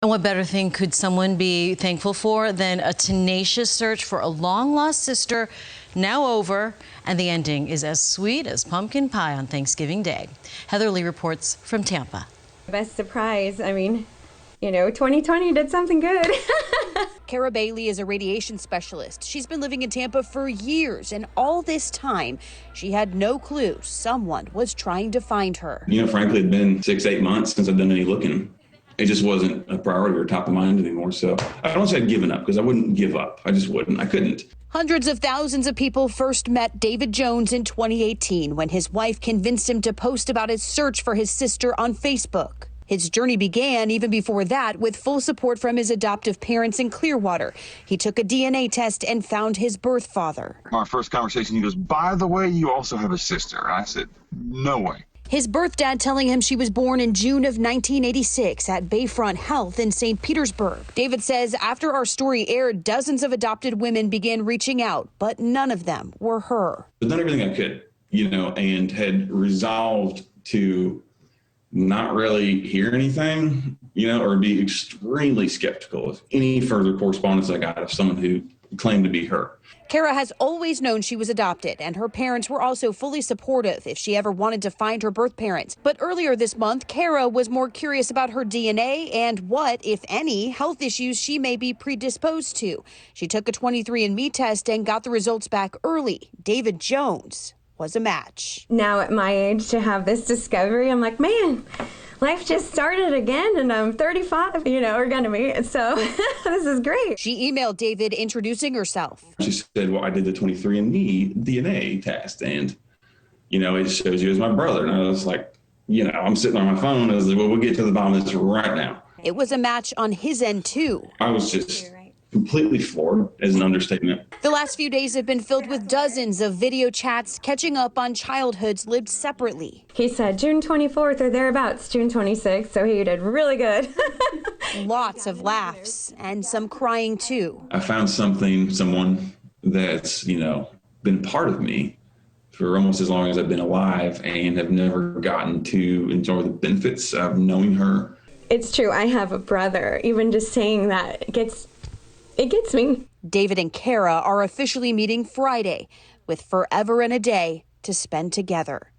And what better thing could someone be thankful for than a tenacious search for a long-lost sister, now over, and the ending is as sweet as pumpkin pie on Thanksgiving Day. Heather Lee reports from Tampa. Best surprise, I mean, 2020 did something good. Kara Bailey is a radiation specialist. She's been living in Tampa for years, and all this time, she had no clue someone was trying to find her. Frankly, it's been 6-8 months since I've done any looking. It just wasn't a priority or top of mind anymore. So I don't say I'd given up, because I wouldn't give up. I just wouldn't. I couldn't. Hundreds of thousands of people first met David Jones in 2018 when his wife convinced him to post about his search for his sister on Facebook. His journey began even before that with full support from his adoptive parents in Clearwater. He took a DNA test and found his birth father. Our first conversation, he goes, "By the way, you also have a sister." I said, "No way." His birth dad telling him she was born in June of 1986 at Bayfront Health in St. Petersburg. David says after our story aired, dozens of adopted women began reaching out, but none of them were her. I've done everything I could, and had resolved to not really hear anything, or be extremely skeptical of any further correspondence I got of someone who claimed to be her. Kara has always known she was adopted, and her parents were also fully supportive if she ever wanted to find her birth parents. But earlier this month, Kara was more curious about her DNA and what, if any, health issues she may be predisposed to. She took a 23andMe test and got the results back early. David Jones was a match. Now at my age to have this discovery, I'm like, man, life just started again, and I'm 35, or gonna be, so this is great. She emailed David introducing herself. She said, well, I did the 23andMe DNA test, and, it shows you as my brother. And I was like, I'm sitting on my phone. I was like, well, we'll get to the bottom of this right now. It was a match on his end, too. I was just completely floored, as an understatement. The last few days have been filled with dozens of video chats catching up on childhoods lived separately. He said June 24th or thereabouts, June 26th, so he did really good. Lots of laughs and some crying too. I found someone that's, been part of me for almost as long as I've been alive, and have never gotten to enjoy the benefits of knowing her. It's true, I have a brother. Even just saying that, it gets me. David and Kara are officially meeting Friday with forever and a day to spend together.